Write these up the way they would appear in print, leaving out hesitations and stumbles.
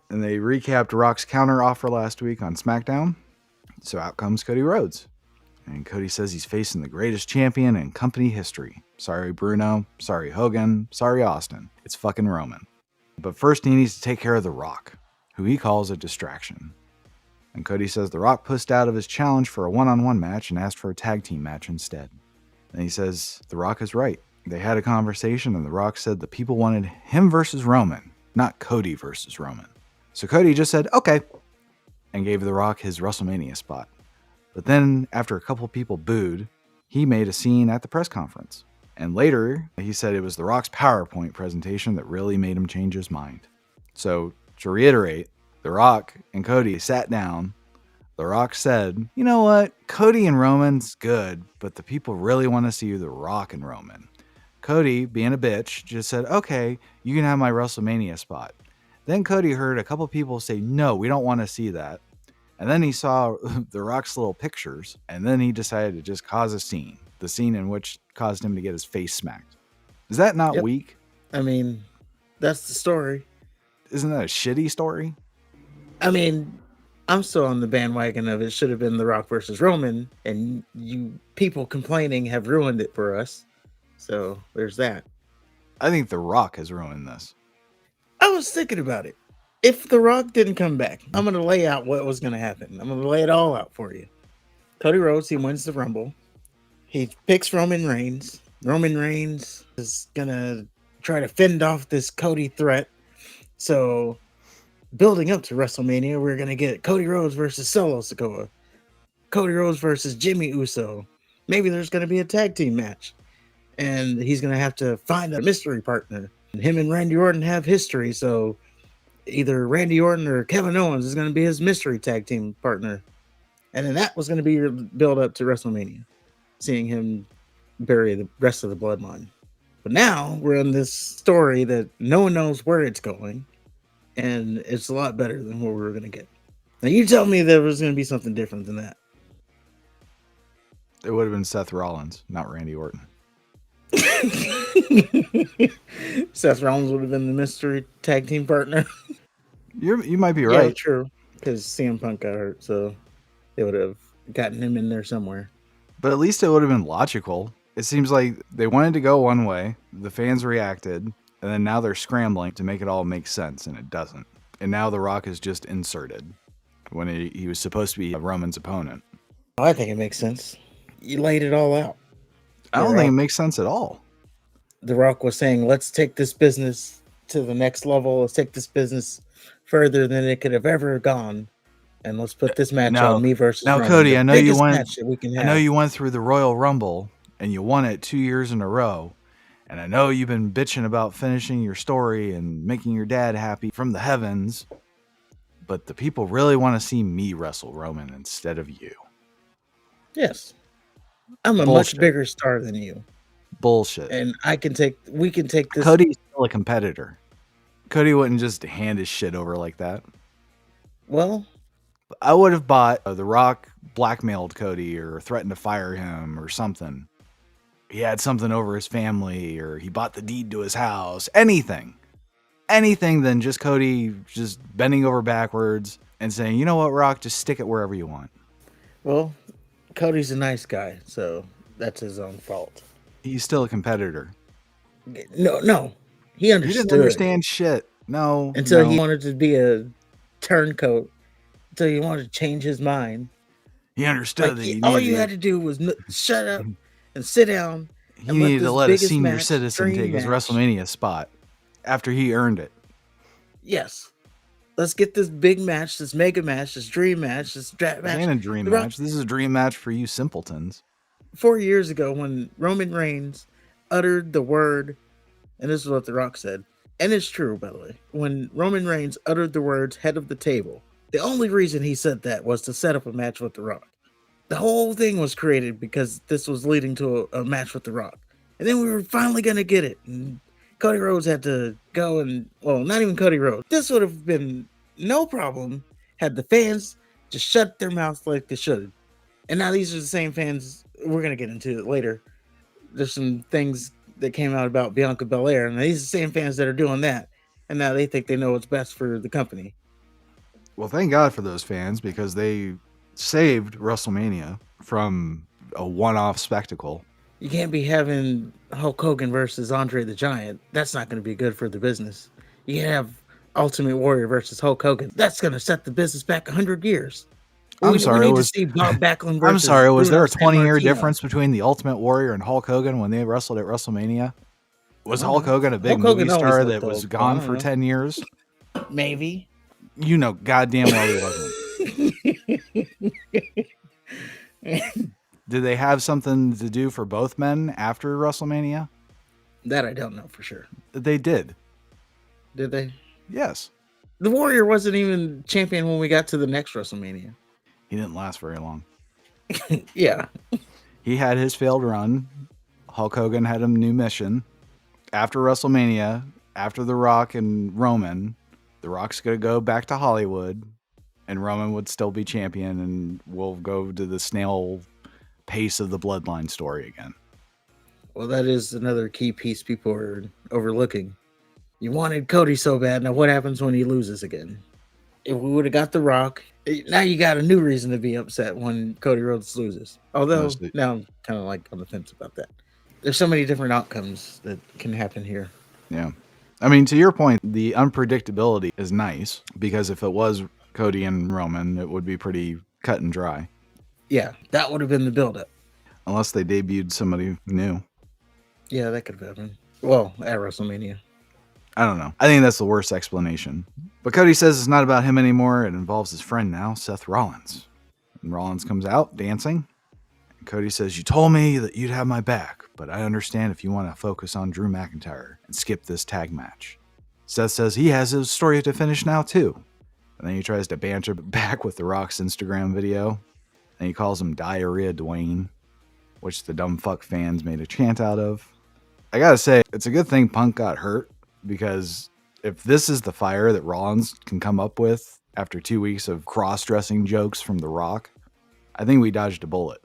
And they recapped Rock's counter offer last week on SmackDown. So out comes Cody Rhodes. And Cody says he's facing the greatest champion in company history. Sorry, Bruno. Sorry, Hogan. Sorry, Austin. It's fucking Roman. But first, he needs to take care of The Rock, who he calls a distraction. And Cody says The Rock pushed out of his challenge for a one-on-one match and asked for a tag team match instead. And he says The Rock is right. They had a conversation, and The Rock said the people wanted him versus Roman, not Cody versus Roman. So Cody just said, okay, and gave The Rock his WrestleMania spot. But then, after a couple people booed, he made a scene at the press conference. And later, he said it was The Rock's PowerPoint presentation that really made him change his mind. So, to reiterate, The Rock and Cody sat down. The Rock said, you know what? Cody and Roman's good, but the people really want to see The Rock and Roman. Cody, being a bitch, just said, okay, you can have my WrestleMania spot. Then Cody heard a couple people say, no, we don't want to see that. And then he saw The Rock's little pictures, and then he decided to just cause a scene. The scene in which caused him to get his face smacked. Is that not weak? I mean, that's the story. Isn't that a shitty story? I mean, I'm still on the bandwagon of it should have been The Rock versus Roman, and you people complaining have ruined it for us. So there's that. I think The Rock has ruined this. I was thinking about it. If The Rock didn't come back, I'm going to lay out what was going to happen. I'm going to lay it all out for you. Cody Rhodes, he wins the Rumble. He picks Roman Reigns. Roman Reigns is going to try to fend off this Cody threat. So, building up to WrestleMania, we're going to get Cody Rhodes versus Solo Sikoa. Cody Rhodes versus Jimmy Uso. Maybe there's going to be a tag team match. And he's going to have to find a mystery partner. And him and Randy Orton have history, so either Randy Orton or Kevin Owens is going to be his mystery tag team partner. And then that was going to be your build up to WrestleMania, seeing him bury the rest of the bloodline. But now we're in this story that no one knows where it's going, and it's a lot better than what we were going to get. Now you tell me there was going to be something different than that. It would have been Seth Rollins, not Randy Orton. Seth Rollins would have been the mystery tag team partner. You might be right. Yeah, true. Because CM Punk got hurt, so they would have gotten him in there somewhere. But at least it would have been logical. It seems like they wanted to go one way, the fans reacted, and then now they're scrambling to make it all make sense, and it doesn't. And now The Rock is just inserted when he was supposed to be Roman's opponent. I think it makes sense. You laid it all out. I don't think it makes sense at all. The Rock was saying, let's take this business to the next level. Let's take this business further than it could have ever gone. And let's put this match on me versus Now, Roman. Cody, I know you went through the Royal Rumble and you won it 2 years in a row. And I know you've been bitching about finishing your story and making your dad happy from the heavens. But the people really want to see me wrestle Roman instead of you. Yes. I'm a much bigger star than you. Bullshit. And we can take this. Cody's still a competitor. Cody wouldn't just hand his shit over like that. Well, I would have bought The Rock blackmailed Cody or threatened to fire him or something. He had something over his family or he bought the deed to his house. Anything than just Cody just bending over backwards and saying, you know what, Rock, just stick it wherever you want. Well, Cody's a nice guy, so that's his own fault. He's still a competitor. No. He understood. He didn't understand shit. No. Until he wanted to be a turncoat. Until he wanted to change his mind. He understood that all you had to do was shut up and sit down. He needed to let a senior citizen take his WrestleMania spot after he earned it. Yes. Let's get this big match, this mega match, this dream match, this draft match. This ain't a dream match. This is a dream match for you simpletons. 4 years ago, when Roman Reigns uttered the word, and this is what The Rock said, and it's true, by the way, when Roman Reigns uttered the words head of the table, the only reason he said that was to set up a match with The Rock. The whole thing was created because this was leading to a match with The Rock. And then we were finally going to get it. And Cody Rhodes had to go and, well, not even Cody Rhodes. This would have been no problem had the fans just shut their mouths like they should. And now these are the same fans, we're going to get into it later. There's some things that came out about Bianca Belair, and these are the same fans that are doing that. And now they think they know what's best for the company. Well, thank God for those fans because they saved WrestleMania from a one-off spectacle. You can't be having Hulk Hogan versus Andre the Giant. That's not going to be good for the business. You can have Ultimate Warrior versus Hulk Hogan. That's going to set the business back 100 years. I'm We sorry, need to see Bob Backlund I'm versus sorry, was there Bruno a 20-year Sammartino. difference between the Ultimate Warrior and Hulk Hogan when they wrestled at WrestleMania? Was I don't Hulk know. Hogan a big Hulk movie Hogan always star looked that was old, so I gone don't for know. 10 years? Maybe. You know goddamn well he wasn't. Did they have something to do for both men after WrestleMania? That I don't know for sure. They did. Did they? Yes. The Warrior wasn't even champion when we got to the next WrestleMania. He didn't last very long. Yeah. He had his failed run. Hulk Hogan had a new mission. After WrestleMania, after The Rock and Roman, The Rock's going to go back to Hollywood, and Roman would still be champion, and we'll go to the snail pace of the bloodline story again. Well, that is another key piece people are overlooking. You wanted Cody so bad. Now, what happens when he loses again? If we would have got The Rock, now you got a new reason to be upset when Cody Rhodes loses. Although, now I'm kind of like on the fence about that. There's so many different outcomes that can happen here. Yeah. I mean, to your point, the unpredictability is nice because if it was Cody and Roman, it would be pretty cut and dry. Yeah, that would have been the buildup. Unless they debuted somebody new. Yeah, that could have happened. Well, at WrestleMania. I don't know. I think that's the worst explanation. But Cody says it's not about him anymore. It involves his friend now, Seth Rollins. And Rollins comes out dancing. And Cody says, you told me that you'd have my back, but I understand if you want to focus on Drew McIntyre and skip this tag match. Seth says he has his story to finish now too. And then he tries to banter back with The Rock's Instagram video. And he calls him Diarrhea Dwayne, which the dumb fuck fans made a chant out of. I gotta say, it's a good thing Punk got hurt, because if this is the fire that Rollins can come up with after 2 weeks of cross-dressing jokes from The Rock, I think we dodged a bullet.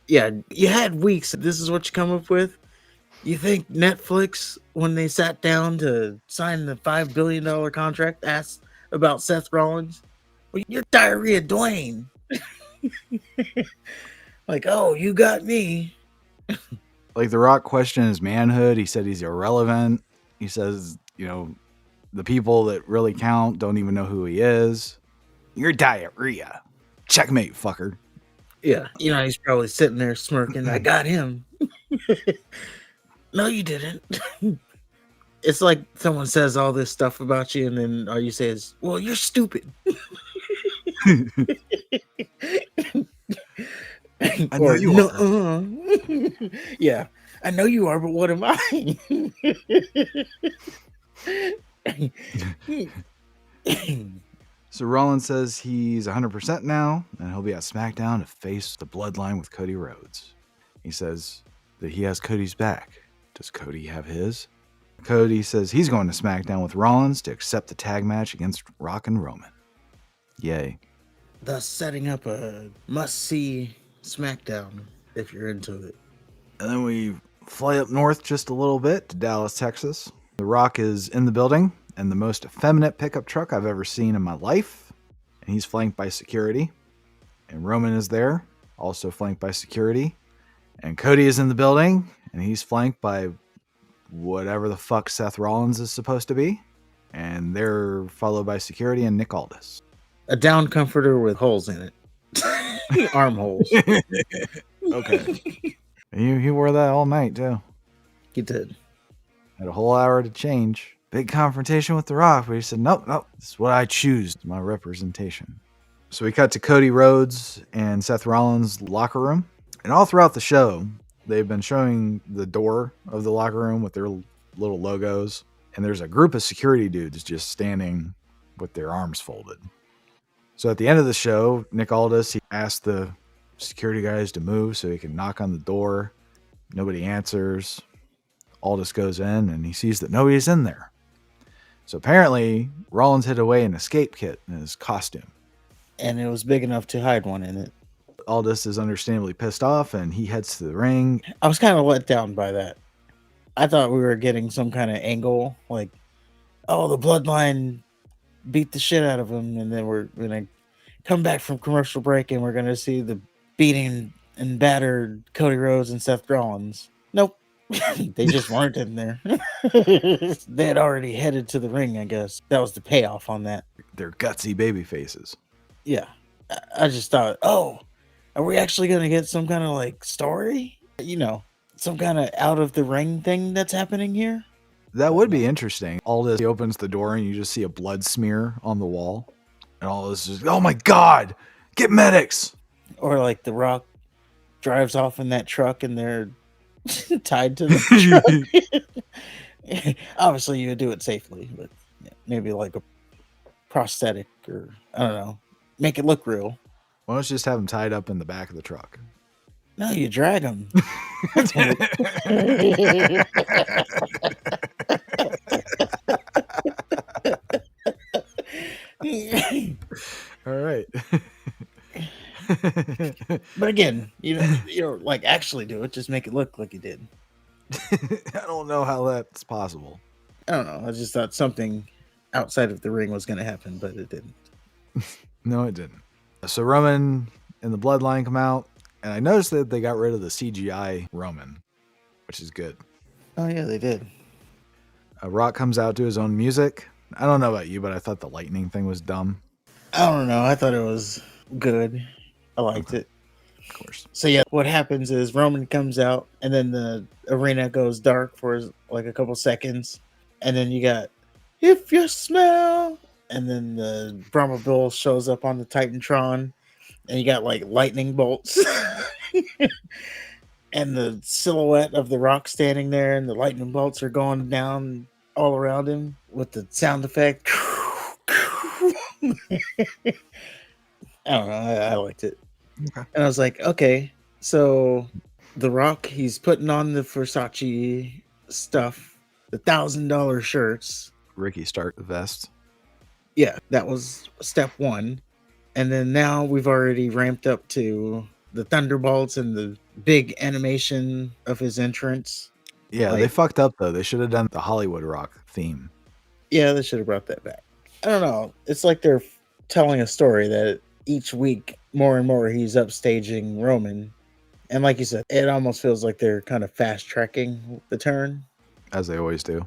Yeah, you had weeks. This is what you come up with? You think Netflix, when they sat down to sign the $5 billion contract, asked about Seth Rollins? Well, you're Diarrhea Dwayne. Like, oh, you got me. Like, The Rock questioned his manhood. He said he's irrelevant. He says, the people that really count don't even know who he is. You're diarrhea. Checkmate, fucker. Yeah. He's probably sitting there smirking. I got him. No, you didn't. It's like someone says all this stuff about you, and then all you say is, well, you're stupid. I know you are. Yeah, I know you are, but what am I? So Rollins says he's 100% now, and he'll be at SmackDown to face the Bloodline with Cody Rhodes. He says that he has Cody's back. Does Cody have his? Cody says he's going to SmackDown with Rollins to accept the tag match against Rock and Roman. Yay. Thus setting up a must-see SmackDown if you're into it. And then we fly up north just a little bit to Dallas, Texas. The Rock is in the building, and the most effeminate pickup truck I've ever seen in my life. And he's flanked by security. And Roman is there, also flanked by security. And Cody is in the building, and he's flanked by whatever the fuck Seth Rollins is supposed to be. And they're followed by security and Nick Aldis. A down comforter with holes in it. Armholes. Okay. He wore that all night, too. He did. Had a whole hour to change. Big confrontation with The Rock, but he said, nope, this is what I choose, my representation. So we cut to Cody Rhodes and Seth Rollins' locker room. And all throughout the show, they've been showing the door of the locker room with their little logos. And there's a group of security dudes just standing with their arms folded. So at the end of the show, Nick Aldis, he asked the security guys to move so he can knock on the door. Nobody answers. Aldis goes in and he sees that nobody's in there. So apparently, Rollins hid away an escape kit in his costume. And it was big enough to hide one in it. Aldis is understandably pissed off and he heads to the ring. I was kind of let down by that. I thought we were getting some kind of angle, like, oh, the Bloodline beat the shit out of him, and then we're gonna come back from commercial break, and we're gonna see the beating and battered Cody Rhodes and Seth Rollins. Nope. They just weren't in there. They had already headed to the ring, I guess. That was the payoff on that. They're gutsy baby faces. Yeah. I just thought, oh, are we actually going to get some kind of like story? Some kind of out of the ring thing that's happening here? That would be interesting. Aldis, he opens the door and you just see a blood smear on the wall. And Aldis is, oh my God, get medics. Or like The Rock drives off in that truck and they're tied to the truck. Obviously, you would do it safely, but maybe like a prosthetic or I don't know, make it look real. Why don't you just have him tied up in the back of the truck? No, you drag him. All right. But again, you don't like actually do it. Just make it look like you did. I don't know how that's possible. I don't know. I just thought something outside of the ring was going to happen, but it didn't. No, it didn't. So Roman and the Bloodline come out, and I noticed that they got rid of the CGI Roman, which is good. Oh yeah, they did. Rock comes out to his own music. I don't know about you, but I thought the lightning thing was dumb. I don't know. I thought it was good. I liked it. Of course. So yeah, what happens is Roman comes out, and then the arena goes dark for like a couple seconds, and then you got "If You Smell," and then the Brahma Bull shows up on the Titantron, and you got like lightning bolts, and the silhouette of the Rock standing there, and the lightning bolts are going down all around him with the sound effect. I don't know. I liked it. Okay. And I was like, okay, so The Rock, he's putting on the Versace stuff, the $1,000 shirts. Ricky Stark vest. Yeah, that was step one. And then now we've already ramped up to the Thunderbolts and the big animation of his entrance. Yeah, they fucked up though. They should have done the Hollywood Rock theme. Yeah, they should have brought that back. I don't know. It's like they're telling a story that each week, more and more, he's upstaging Roman. And like you said, it almost feels like they're kind of fast-tracking the turn. As they always do.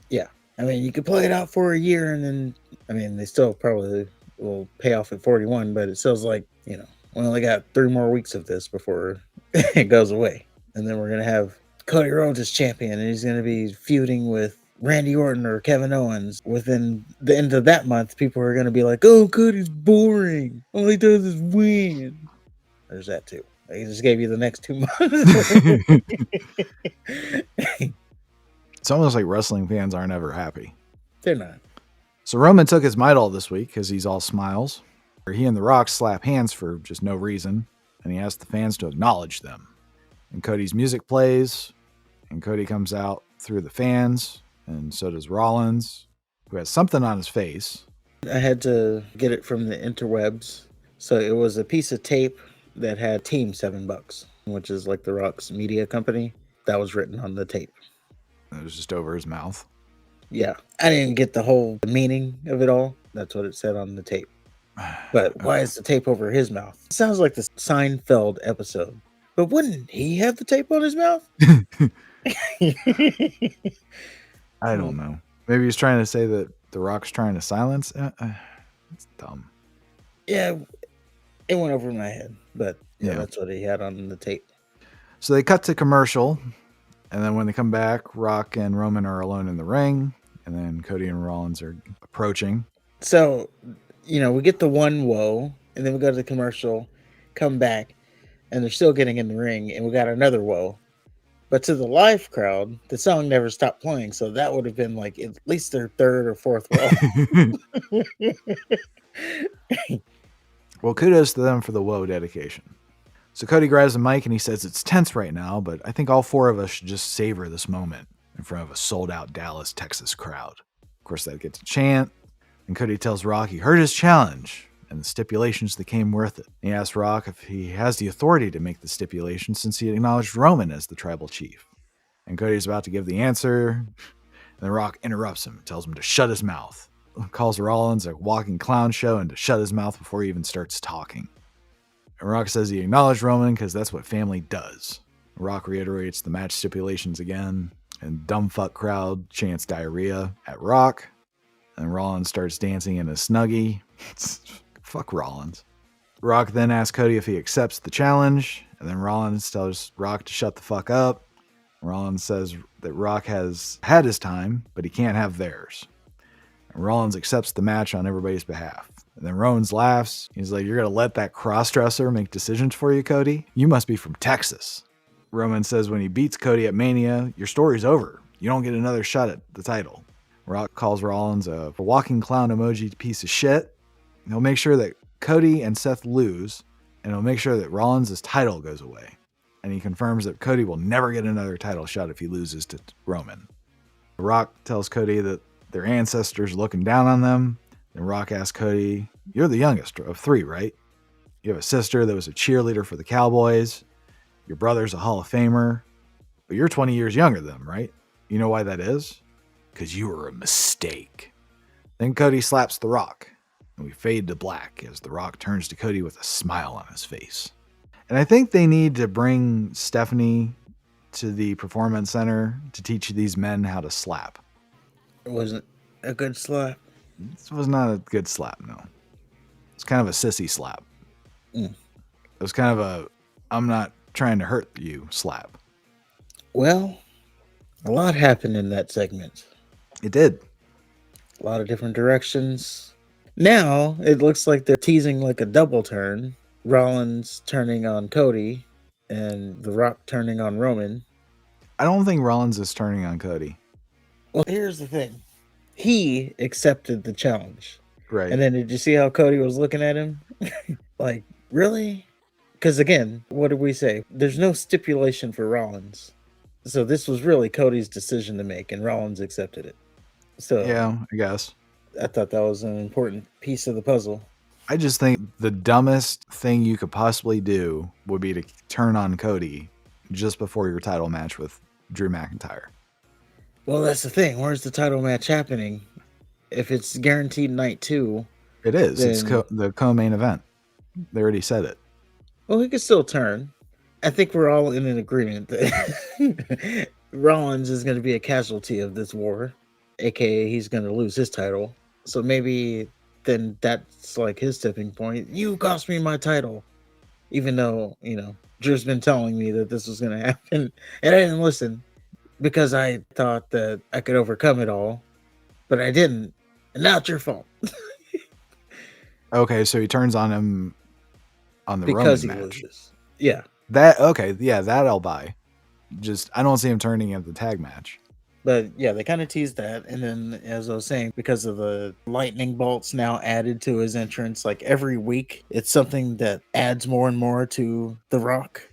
Yeah. I mean, you could play it out for a year and then, I mean, they still probably will pay off at 41, but it feels like, we only got 3 more weeks of this before it goes away. And then we're going to have Cody Rhodes as champion, and he's going to be feuding with Randy Orton or Kevin Owens. Within the end of that month, people are going to be like, oh, Cody's boring. All he does is win. There's that too. He just gave you the next 2 months. It's almost like wrestling fans aren't ever happy. They're not. So Roman took his Midol this week because he's all smiles. He and The Rock slap hands for just no reason, and he asked the fans to acknowledge them. And Cody's music plays, and Cody comes out through the fans, and so does Rollins, who has something on his face. I had to get it from the interwebs. So it was a piece of tape that had Team $7, which is like The Rock's media company. That was written on the tape. It was just over his mouth. Yeah. I didn't get the whole meaning of it all. That's what it said on the tape. But why is the tape over his mouth? It sounds like the Seinfeld episode. But wouldn't he have the tape on his mouth? I don't know. Maybe he's trying to say that The Rock's trying to silence. It's dumb. Yeah, it went over my head. But yeah, that's what he had on the tape. So they cut to commercial. And then when they come back, Rock and Roman are alone in the ring. And then Cody and Rollins are approaching. So, we get the one whoa. And then we go to the commercial, come back. And they're still getting in the ring. And we got another whoa. But to the live crowd, the song never stopped playing. So that would have been like at least their third or fourth whoa. Well, kudos to them for the whoa dedication. So Cody grabs the mic and he says it's tense right now, but I think all 4 of us should just savor this moment in front of a sold-out Dallas, Texas crowd. Of course, they get to chant, and Cody tells Rock he heard his challenge and the stipulations that came with it. He asks Rock if he has the authority to make the stipulations since he acknowledged Roman as the tribal chief. And Cody's about to give the answer, and then Rock interrupts him and tells him to shut his mouth. calls Rollins a walking clown show and to shut his mouth before he even starts talking. And Rock says he acknowledged Roman because that's what family does. Rock reiterates the match stipulations again, and dumb fuck crowd chants diarrhea at Rock. And Rollins starts dancing in a Snuggie. Fuck Rollins. Rock then asks Cody if he accepts the challenge, and then Rollins tells Rock to shut the fuck up. Rollins says that Rock has had his time, but he can't have theirs. And Rollins accepts the match on everybody's behalf. And then Rollins laughs. He's like, "You're going to let that cross-dresser make decisions for you, Cody? You must be from Texas." Roman says when he beats Cody at Mania, your story's over. You don't get another shot at the title. Rock calls Rollins a walking clown emoji piece of shit. He'll make sure that Cody and Seth lose, and he'll make sure that Rollins' title goes away. And he confirms that Cody will never get another title shot if he loses to Roman. Rock tells Cody that their ancestors are looking down on them. And Rock asks Cody, "You're the youngest of three, right? You have a sister that was a cheerleader for the Cowboys. Your brother's a Hall of Famer. But you're 20 years younger than them, right? You know why that is? Because you were a mistake." Then Cody slaps The Rock, and we fade to black as The Rock turns to Cody with a smile on his face. And I think they need to bring Stephanie to the Performance Center to teach these men how to slap. It wasn't a good slap. This was not a good slap, no. It's kind of a sissy slap. It was kind of a, I'm not trying to hurt you slap. Well, a lot happened in that segment. It did. A lot of different directions. Now, it looks like they're teasing like a double turn. Rollins turning on Cody and The Rock turning on Roman. I don't think Rollins is turning on Cody. Well, here's the thing. He accepted the challenge. Right. And then did you see how Cody was looking at him? Like, really? Because again, what did we say? There's no stipulation for Rollins. So this was really Cody's decision to make, and Rollins accepted it. So yeah, I guess. I thought that was an important piece of the puzzle. I just think the dumbest thing you could possibly do would be to turn on Cody just before your title match with Drew McIntyre. Well, that's the thing. Where's the title match happening? If it's guaranteed night 2. It is. Then... It's the co-main event. They already said it. Well, he could still turn. I think we're all in an agreement that Rollins is going to be a casualty of this war, aka he's going to lose his title. So maybe then that's like his tipping point. You cost me my title, even though, you know, Drew's been telling me that this was going to happen, and I didn't listen because I thought that I could overcome it all, but I didn't, and now it's your fault. Okay, so he turns on him on the because Roman he match. loses. Yeah. That I'll buy. Just I don't see him turning at the tag match. But yeah, they kind of teased that. And then, as I was saying, because of the lightning bolts now added to his entrance, like every week, it's something that adds more and more to The Rock.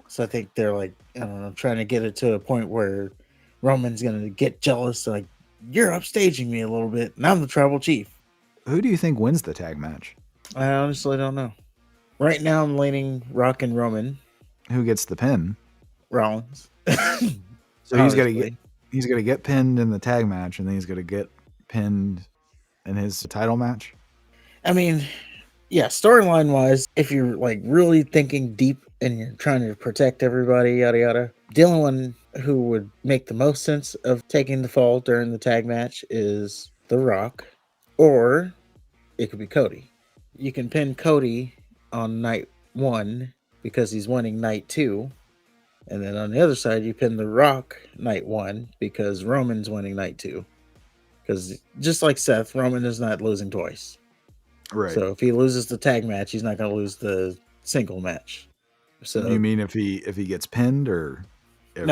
So I think they're like, I don't know, trying to get it to a point where Roman's going to get jealous. Like, you're upstaging me a little bit, and I'm the tribal chief. Who do you think wins the tag match? I honestly don't know. Right now, I'm leaning Rock and Roman. Who gets the pin? Rollins. So he's gonna get pinned in the tag match, and then he's gonna get pinned in his title match. I mean, yeah, storyline wise, if you're like really thinking deep and you're trying to protect everybody, yada yada, the only one who would make the most sense of taking the fall during the tag match is The Rock, or it could be Cody. You can pin Cody on night 1 because he's winning night 2. And then on the other side, you pin The Rock night 1 because Roman's winning night 2. Because just like Seth, Roman is not losing twice. Right. So if he loses the tag match, he's not going to lose the single match. So you mean if he gets pinned, or if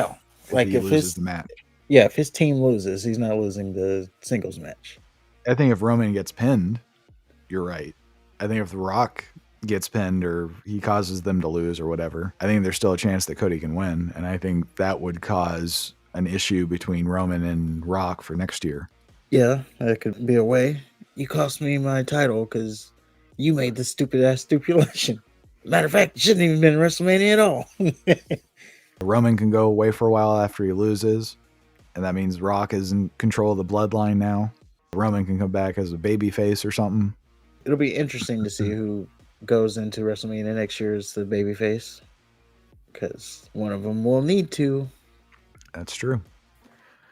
he loses the match? Yeah, if his team loses, he's not losing the singles match. I think if Roman gets pinned, you're right. I think if The Rock gets pinned or he causes them to lose or whatever, I think there's still a chance that Cody can win. And I think that would cause an issue between Roman and Rock for next year. Yeah, that could be a way. You cost me my title because you made the stupid ass stipulation. Matter of fact, it shouldn't even been WrestleMania at all. Roman can go away for a while after he loses, and that means Rock is in control of the bloodline now. Roman can come back as a baby face or something. It'll be interesting to see who goes into WrestleMania next year as the babyface, because one of them will need to. That's true.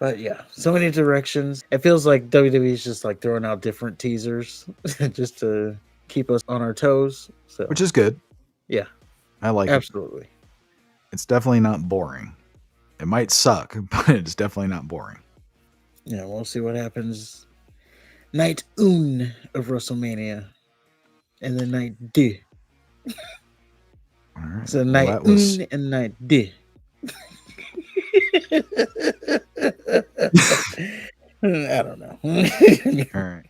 But yeah, so many directions. It feels like WWE is just like throwing out different teasers just to keep us on our toes. So, Which is good. Yeah, I like it. absolutely. It's definitely not boring. It might suck, but it's definitely not boring. Yeah, we'll see what happens. Night 1 of WrestleMania, and then night 2. All right. So night 1 and night 2. I don't know. All right.